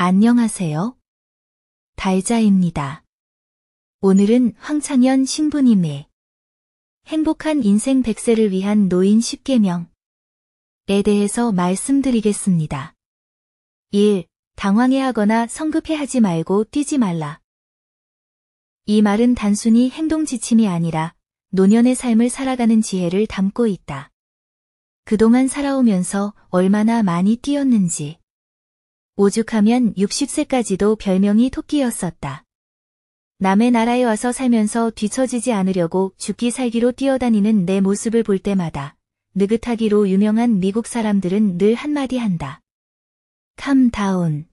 안녕하세요. 달자입니다. 오늘은 황창현 신부님의 행복한 인생 100세를 위한 노인 10계명에 대해서 말씀드리겠습니다. 1. 당황해하거나 성급해하지 말고 뛰지 말라. 이 말은 단순히 행동 지침이 아니라 노년의 삶을 살아가는 지혜를 담고 있다. 그동안 살아오면서 얼마나 많이 뛰었는지. 오죽하면 60세까지도 별명이 토끼였었다. 남의 나라에 와서 살면서 뒤처지지 않으려고 죽기 살기로 뛰어다니는 내 모습을 볼 때마다 느긋하기로 유명한 미국 사람들은 늘 한마디 한다. Calm down.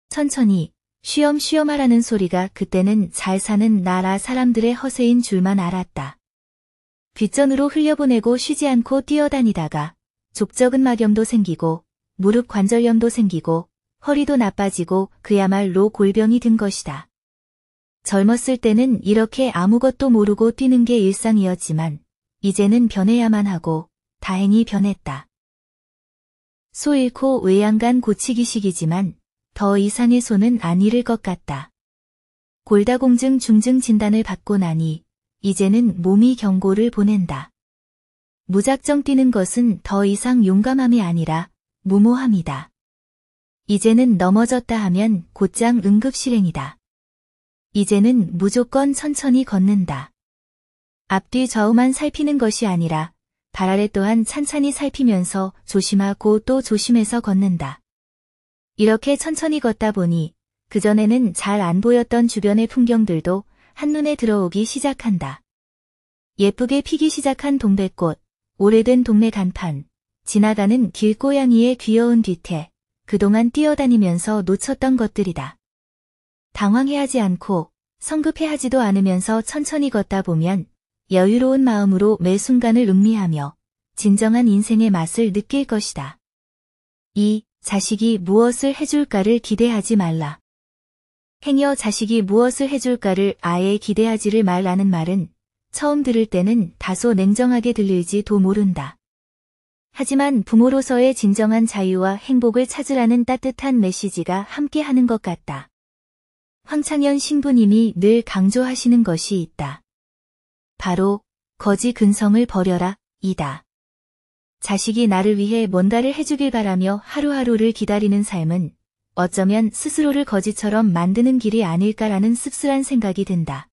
천천히, 쉬엄쉬엄 하라는 소리가 그때는 잘 사는 나라 사람들의 허세인 줄만 알았다. 뒷전으로 흘려보내고 쉬지 않고 뛰어다니다가 족저근막염도 생기고 무릎 관절염도 생기고 허리도 나빠지고 그야말로 골병이 든 것이다. 젊었을 때는 이렇게 아무것도 모르고 뛰는 게 일상이었지만 이제는 변해야만 하고 다행히 변했다. 소 잃고 외양간 고치기식이지만 더 이상의 소는 안 잃을 것 같다. 골다공증 중증 진단을 받고 나니 이제는 몸이 경고를 보낸다. 무작정 뛰는 것은 더 이상 용감함이 아니라 무모함이다. 이제는 넘어졌다 하면 곧장 응급실행이다. 이제는 무조건 천천히 걷는다. 앞뒤 좌우만 살피는 것이 아니라 발 아래 또한 찬찬히 살피면서 조심하고 또 조심해서 걷는다. 이렇게 천천히 걷다 보니 그전에는 잘 안 보였던 주변의 풍경들도 한눈에 들어오기 시작한다. 예쁘게 피기 시작한 동백꽃, 오래된 동네 간판, 지나가는 길고양이의 귀여운 뒤태, 그동안 뛰어다니면서 놓쳤던 것들이다. 당황해하지 않고 성급해하지도 않으면서 천천히 걷다 보면 여유로운 마음으로 매 순간을 음미하며 진정한 인생의 맛을 느낄 것이다. 2. 자식이 무엇을 해줄까를 기대하지 말라. 행여 자식이 무엇을 해줄까를 아예 기대하지를 말라는 말은 처음 들을 때는 다소 냉정하게 들릴지도 모른다. 하지만 부모로서의 진정한 자유와 행복을 찾으라는 따뜻한 메시지가 함께하는 것 같다. 황창현 신부님이 늘 강조하시는 것이 있다. 바로 거지 근성을 버려라 이다. 자식이 나를 위해 뭔가를 해주길 바라며 하루하루를 기다리는 삶은 어쩌면 스스로를 거지처럼 만드는 길이 아닐까라는 씁쓸한 생각이 든다.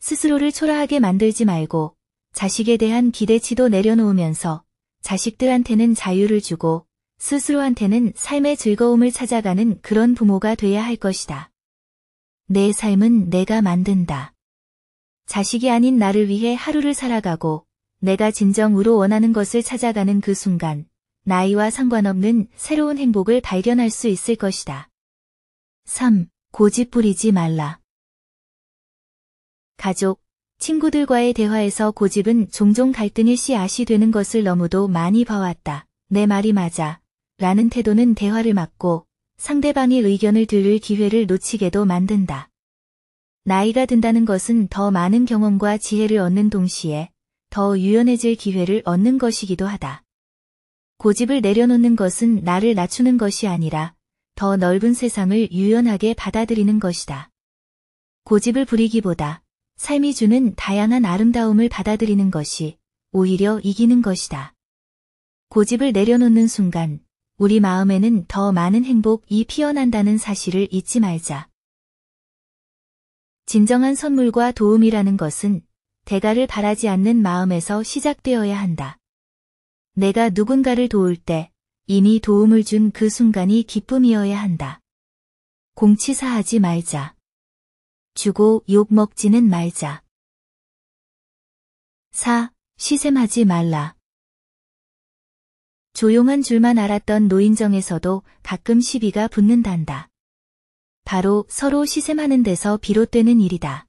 스스로를 초라하게 만들지 말고 자식에 대한 기대치도 내려놓으면서 자식들한테는 자유를 주고 스스로한테는 삶의 즐거움을 찾아가는 그런 부모가 돼야 할 것이다. 내 삶은 내가 만든다. 자식이 아닌 나를 위해 하루를 살아가고 내가 진정으로 원하는 것을 찾아가는 그 순간 나이와 상관없는 새로운 행복을 발견할 수 있을 것이다. 3. 고집 부리지 말라. 가족, 친구들과의 대화에서 고집은 종종 갈등의 씨앗이 되는 것을 너무도 많이 봐왔다. 내 말이 맞아. 라는 태도는 대화를 막고 상대방의 의견을 들을 기회를 놓치게도 만든다. 나이가 든다는 것은 더 많은 경험과 지혜를 얻는 동시에 더 유연해질 기회를 얻는 것이기도 하다. 고집을 내려놓는 것은 나를 낮추는 것이 아니라 더 넓은 세상을 유연하게 받아들이는 것이다. 고집을 부리기보다 삶이 주는 다양한 아름다움을 받아들이는 것이 오히려 이기는 것이다. 고집을 내려놓는 순간 우리 마음에는 더 많은 행복이 피어난다는 사실을 잊지 말자. 진정한 선물과 도움이라는 것은 대가를 바라지 않는 마음에서 시작되어야 한다. 내가 누군가를 도울 때 이미 도움을 준 그 순간이 기쁨이어야 한다. 공치사하지 말자. 주고 욕 먹지는 말자. 4. 시샘하지 말라. 조용한 줄만 알았던 노인정에서도 가끔 시비가 붙는단다. 바로 서로 시샘하는 데서 비롯되는 일이다.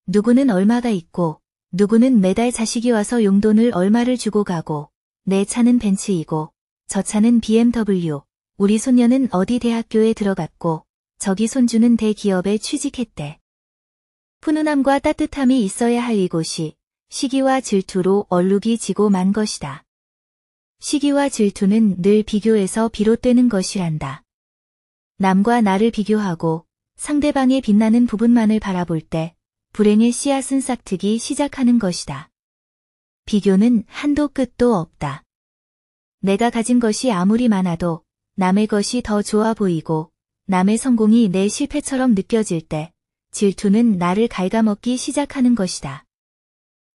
누구는 얼마가 있고 누구는 매달 자식이 와서 용돈을 얼마를 주고 가고 내 차는 벤츠이고 저 차는 BMW, 우리 손녀는 어디 대학교에 들어갔고 저기 손주는 대기업에 취직했대. 훈훈함과 따뜻함이 있어야 할 이곳이 시기와 질투로 얼룩이 지고 만 것이다. 시기와 질투는 늘 비교에서 비롯되는 것이란다. 남과 나를 비교하고 상대방의 빛나는 부분만을 바라볼 때 불행의 씨앗은 싹트기 시작하는 것이다. 비교는 한도 끝도 없다. 내가 가진 것이 아무리 많아도 남의 것이 더 좋아 보이고 남의 성공이 내 실패처럼 느껴질 때 질투는 나를 갉아먹기 시작하는 것이다.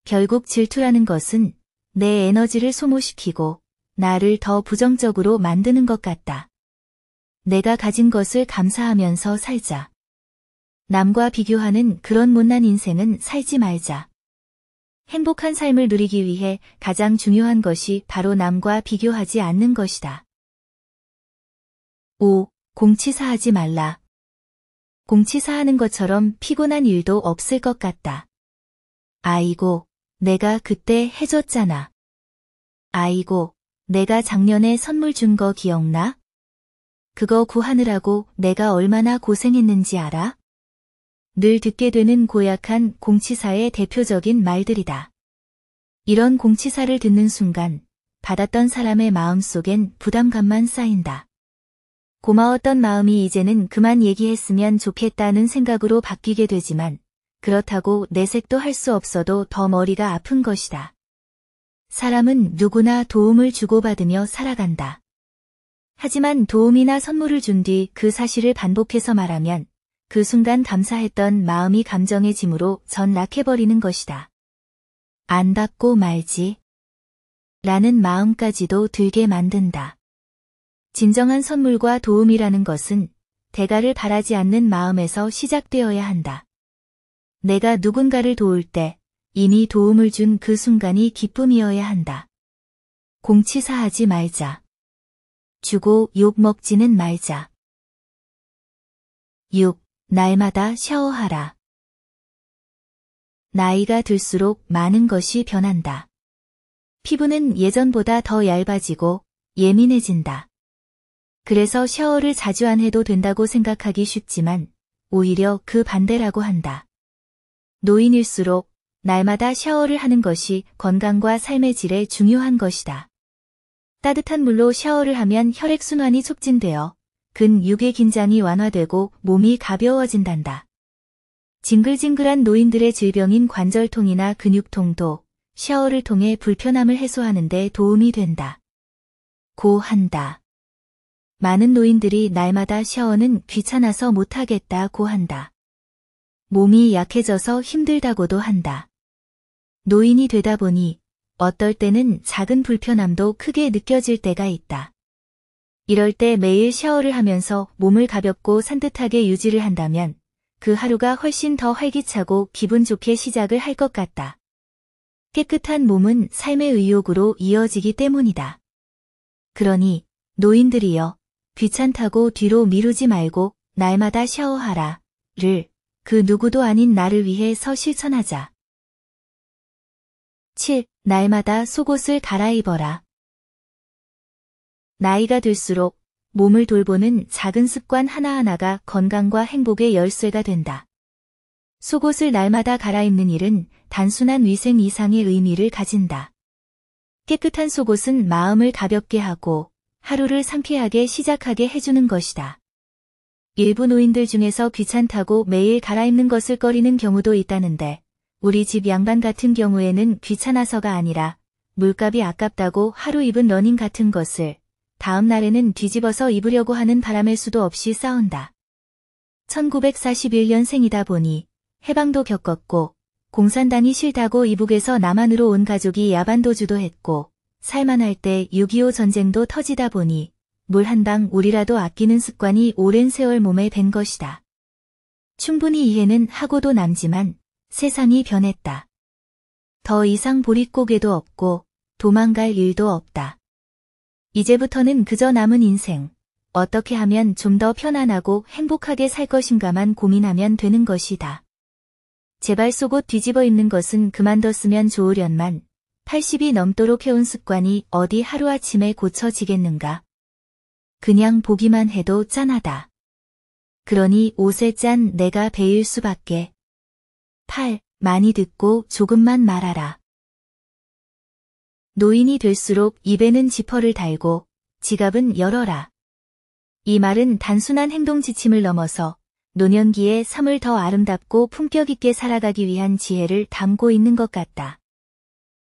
결국 질투라는 것은 내 에너지를 소모시키고 나를 더 부정적으로 만드는 것 같다. 내가 가진 것을 감사하면서 살자. 남과 비교하는 그런 못난 인생은 살지 말자. 행복한 삶을 누리기 위해 가장 중요한 것이 바로 남과 비교하지 않는 것이다. 5. 공치사하지 말라. 공치사하는 것처럼 피곤한 일도 없을 것 같다. 아이고, 내가 그때 해줬잖아. 아이고, 내가 작년에 선물 준 거 기억나? 그거 구하느라고 내가 얼마나 고생했는지 알아? 늘 듣게 되는 고약한 공치사의 대표적인 말들이다. 이런 공치사를 듣는 순간 받았던 사람의 마음속엔 부담감만 쌓인다. 고마웠던 마음이 이제는 그만 얘기했으면 좋겠다는 생각으로 바뀌게 되지만 그렇다고 내색도 할 수 없어도 더 머리가 아픈 것이다. 사람은 누구나 도움을 주고받으며 살아간다. 하지만 도움이나 선물을 준 뒤 그 사실을 반복해서 말하면 그 순간 감사했던 마음이 감정의 짐으로 전락해버리는 것이다. 안 받고 말지 라는 마음까지도 들게 만든다. 진정한 선물과 도움이라는 것은 대가를 바라지 않는 마음에서 시작되어야 한다. 내가 누군가를 도울 때 이미 도움을 준 그 순간이 기쁨이어야 한다. 공치사하지 말자. 주고 욕 먹지는 말자. 6. 날마다 샤워하라. 나이가 들수록 많은 것이 변한다. 피부는 예전보다 더 얇아지고 예민해진다. 그래서 샤워를 자주 안 해도 된다고 생각하기 쉽지만 오히려 그 반대라고 한다. 노인일수록 날마다 샤워를 하는 것이 건강과 삶의 질에 중요한 것이다. 따뜻한 물로 샤워를 하면 혈액순환이 촉진되어 근육의 긴장이 완화되고 몸이 가벼워진단다. 징글징글한 노인들의 질병인 관절통이나 근육통도 샤워를 통해 불편함을 해소하는 데 도움이 된다. 고한다. 많은 노인들이 날마다 샤워는 귀찮아서 못하겠다고 한다. 몸이 약해져서 힘들다고도 한다. 노인이 되다 보니 어떨 때는 작은 불편함도 크게 느껴질 때가 있다. 이럴 때 매일 샤워를 하면서 몸을 가볍고 산뜻하게 유지를 한다면 그 하루가 훨씬 더 활기차고 기분 좋게 시작을 할 것 같다. 깨끗한 몸은 삶의 의욕으로 이어지기 때문이다. 그러니 노인들이여 귀찮다고 뒤로 미루지 말고 날마다 샤워하라.를 그 누구도 아닌 나를 위해서 실천하자. 7. 날마다 속옷을 갈아입어라. 나이가 들수록 몸을 돌보는 작은 습관 하나하나가 건강과 행복의 열쇠가 된다. 속옷을 날마다 갈아입는 일은 단순한 위생 이상의 의미를 가진다. 깨끗한 속옷은 마음을 가볍게 하고 하루를 상쾌하게 시작하게 해주는 것이다. 일부 노인들 중에서 귀찮다고 매일 갈아입는 것을 꺼리는 경우도 있다는데 우리 집 양반 같은 경우에는 귀찮아서가 아니라 물값이 아깝다고 하루 입은 러닝 같은 것을 다음 날에는 뒤집어서 입으려고 하는 바람일 수도 없이 싸운다. 1941년생이다 보니 해방도 겪었고 공산당이 싫다고 이북에서 남한으로 온 가족이 야반도주도 했고 살만할 때 6.25 전쟁도 터지다 보니 물 한 방 우리라도 아끼는 습관이 오랜 세월 몸에 밴 것이다. 충분히 이해는 하고도 남지만 세상이 변했다. 더 이상 보릿고개도 없고 도망갈 일도 없다. 이제부터는 그저 남은 인생, 어떻게 하면 좀 더 편안하고 행복하게 살 것인가만 고민하면 되는 것이다. 제발 속옷 뒤집어 입는 것은 그만뒀으면 좋으련만 80이 넘도록 해온 습관이 어디 하루아침에 고쳐지겠는가. 그냥 보기만 해도 짠하다. 그러니 옷에 짠 내가 베일 수밖에. 8. 많이 듣고 조금만 말하라. 노인이 될수록 입에는 지퍼를 달고 지갑은 열어라. 이 말은 단순한 행동 지침을 넘어서 노년기에 삶을 더 아름답고 품격 있게 살아가기 위한 지혜를 담고 있는 것 같다.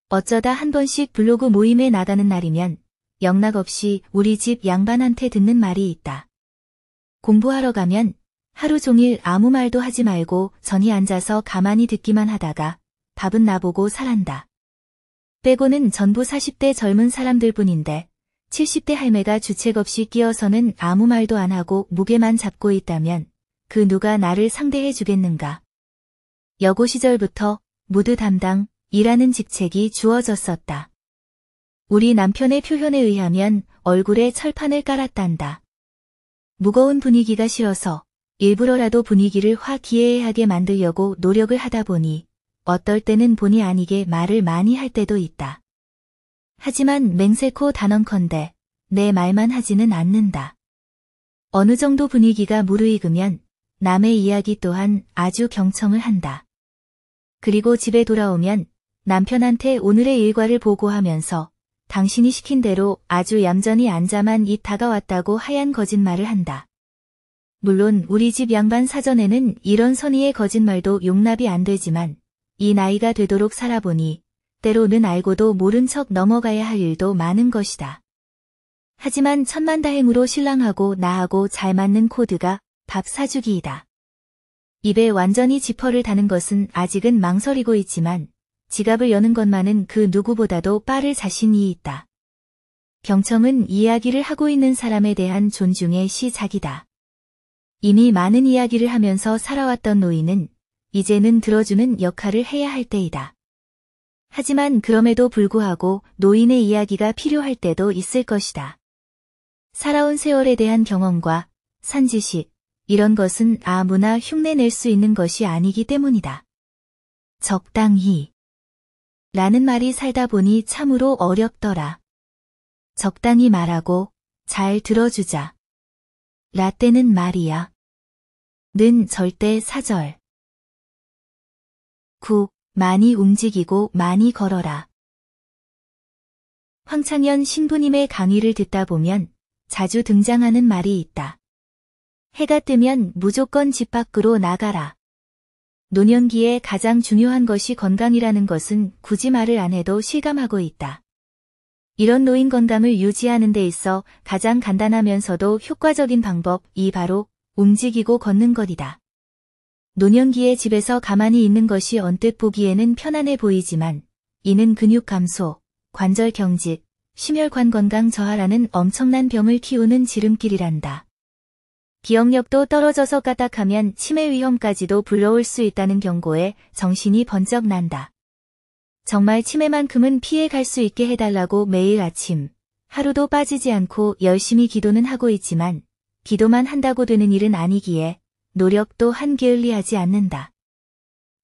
어쩌다 한 번씩 블로그 모임에 나가는 날이면 영락없이 우리 집 양반한테 듣는 말이 있다. 공부하러 가면 하루 종일 아무 말도 하지 말고 전이 앉아서 가만히 듣기만 하다가 밥은 나보고 사란다. 빼고는 전부 40대 젊은 사람들 뿐인데 70대 할매가 주책 없이 끼어서는 아무 말도 안 하고 무게만 잡고 있다면 그 누가 나를 상대해 주겠는가. 여고 시절부터 무드 담당이라는 직책이 주어졌었다. 우리 남편의 표현에 의하면 얼굴에 철판을 깔았단다. 무거운 분위기가 싫어서 일부러라도 분위기를 화기애애하게 만들려고 노력을 하다 보니 어떨 때는 본의 아니게 말을 많이 할 때도 있다. 하지만 맹세코 단언컨대 내 말만 하지는 않는다. 어느 정도 분위기가 무르익으면 남의 이야기 또한 아주 경청을 한다. 그리고 집에 돌아오면 남편한테 오늘의 일과를 보고하면서 당신이 시킨 대로 아주 얌전히 앉아만 다가왔다고 하얀 거짓말을 한다. 물론 우리 집 양반 사전에는 이런 선의의 거짓말도 용납이 안 되지만 이 나이가 되도록 살아보니 때로는 알고도 모른 척 넘어가야 할 일도 많은 것이다. 하지만 천만다행으로 신랑하고 나하고 잘 맞는 코드가 밥 사주기이다. 입에 완전히 지퍼를 다는 것은 아직은 망설이고 있지만 지갑을 여는 것만은 그 누구보다도 빠를 자신이 있다. 경청은 이야기를 하고 있는 사람에 대한 존중의 시작이다. 이미 많은 이야기를 하면서 살아왔던 노인은 이제는 들어주는 역할을 해야 할 때이다. 하지만 그럼에도 불구하고 노인의 이야기가 필요할 때도 있을 것이다. 살아온 세월에 대한 경험과 산지식, 이런 것은 아무나 흉내낼 수 있는 것이 아니기 때문이다. 적당히 라는 말이 살다 보니 참으로 어렵더라. 적당히 말하고 잘 들어주자. 라떼는 말이야. 는 절대 사절. 9. 많이 움직이고 많이 걸어라. 황창현 신부님의 강의를 듣다 보면 자주 등장하는 말이 있다. 해가 뜨면 무조건 집 밖으로 나가라. 노년기에 가장 중요한 것이 건강이라는 것은 굳이 말을 안 해도 실감하고 있다. 이런 노인 건강을 유지하는 데 있어 가장 간단하면서도 효과적인 방법이 바로 움직이고 걷는 것이다. 노년기에 집에서 가만히 있는 것이 언뜻 보기에는 편안해 보이지만 이는 근육 감소, 관절 경직, 심혈관 건강 저하라는 엄청난 병을 키우는 지름길이란다. 기억력도 떨어져서 까딱하면 치매 위험까지도 불러올 수 있다는 경고에 정신이 번쩍 난다. 정말 치매만큼은 피해갈 수 있게 해달라고 매일 아침, 하루도 빠지지 않고 열심히 기도는 하고 있지만 기도만 한다고 되는 일은 아니기에 노력도 한게을리하지 않는다.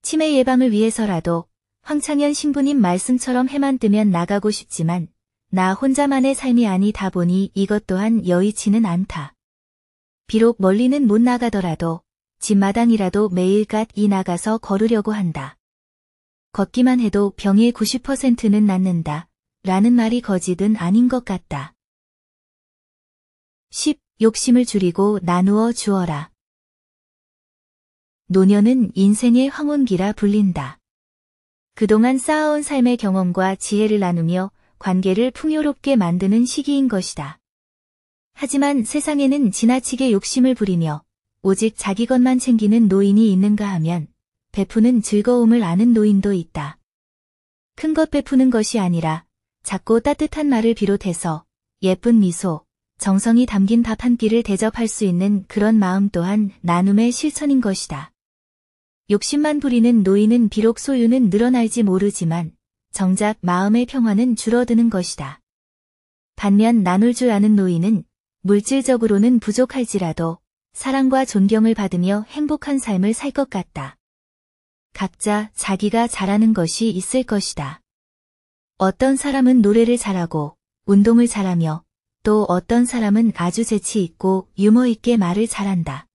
치매 예방을 위해서라도 황창현 신부님 말씀처럼 해만 뜨면 나가고 싶지만 나 혼자만의 삶이 아니다 보니 이것 또한 여의치는 않다. 비록 멀리는 못 나가더라도 집마당이라도 매일갓 나가서 걸으려고 한다. 걷기만 해도 병의 90%는 낫는다. 라는 말이 거짓은 아닌 것 같다. 10. 욕심을 줄이고 나누어 주어라. 노년은 인생의 황혼기라 불린다. 그동안 쌓아온 삶의 경험과 지혜를 나누며 관계를 풍요롭게 만드는 시기인 것이다. 하지만 세상에는 지나치게 욕심을 부리며 오직 자기 것만 챙기는 노인이 있는가 하면 베푸는 즐거움을 아는 노인도 있다. 큰 것 베푸는 것이 아니라 작고 따뜻한 말을 비롯해서 예쁜 미소, 정성이 담긴 밥 한 끼를 대접할 수 있는 그런 마음 또한 나눔의 실천인 것이다. 욕심만 부리는 노인은 비록 소유는 늘어날지 모르지만 정작 마음의 평화는 줄어드는 것이다. 반면 나눌 줄 아는 노인은 물질적으로는 부족할지라도 사랑과 존경을 받으며 행복한 삶을 살 것 같다. 각자 자기가 잘하는 것이 있을 것이다. 어떤 사람은 노래를 잘하고 운동을 잘하며 또 어떤 사람은 아주 재치 있고 유머 있게 말을 잘한다.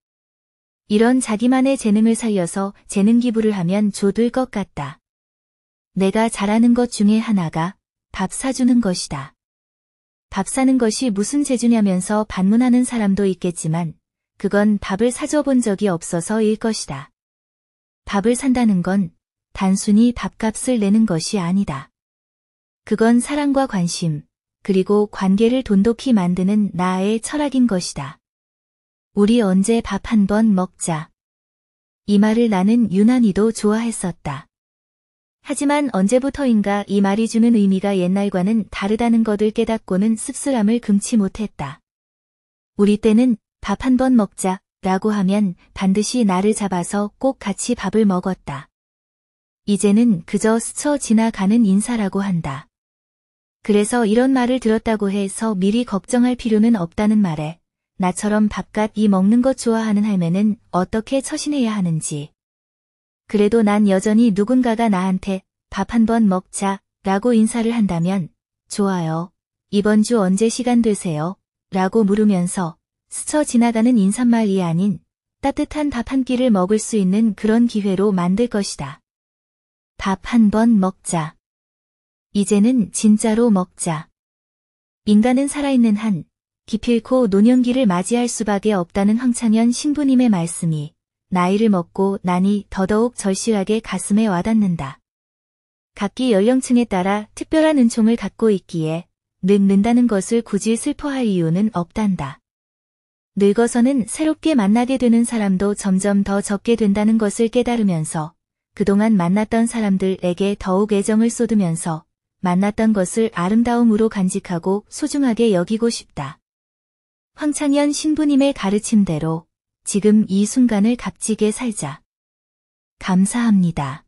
이런 자기만의 재능을 살려서 재능 기부를 하면 좋을 것 같다. 내가 잘하는 것 중에 하나가 밥 사주는 것이다. 밥 사는 것이 무슨 재주냐면서 반문하는 사람도 있겠지만 그건 밥을 사줘 본 적이 없어서일 것이다. 밥을 산다는 건 단순히 밥값을 내는 것이 아니다. 그건 사랑과 관심, 그리고 관계를 돈독히 만드는 나의 철학인 것이다. 우리 언제 밥 한 번 먹자. 이 말을 나는 유난히도 좋아했었다. 하지만 언제부터인가 이 말이 주는 의미가 옛날과는 다르다는 것을 깨닫고는 씁쓸함을 금치 못했다. 우리 때는 밥 한 번 먹자 라고 하면 반드시 나를 잡아서 꼭 같이 밥을 먹었다. 이제는 그저 스쳐 지나가는 인사라고 한다. 그래서 이런 말을 들었다고 해서 미리 걱정할 필요는 없다는 말에 나처럼 밥값 먹는 것 좋아하는 할매는 어떻게 처신해야 하는지. 그래도 난 여전히 누군가가 나한테 밥 한 번 먹자 라고 인사를 한다면 좋아요. 이번 주 언제 시간 되세요? 라고 물으면서 스쳐 지나가는 인사말이 아닌 따뜻한 밥 한 끼를 먹을 수 있는 그런 기회로 만들 것이다. 밥 한 번 먹자. 이제는 진짜로 먹자. 인간은 살아있는 한 기필코 노년기를 맞이할 수밖에 없다는 황창현 신부님의 말씀이 나이를 먹고 나니 더더욱 절실하게 가슴에 와닿는다. 각기 연령층에 따라 특별한 은총을 갖고 있기에 늙는다는 것을 굳이 슬퍼할 이유는 없단다. 늙어서는 새롭게 만나게 되는 사람도 점점 더 적게 된다는 것을 깨달으면서 그동안 만났던 사람들에게 더욱 애정을 쏟으면서 만났던 것을 아름다움으로 간직하고 소중하게 여기고 싶다. 황창현 신부님의 가르침대로 지금 이 순간을 값지게 살자. 감사합니다.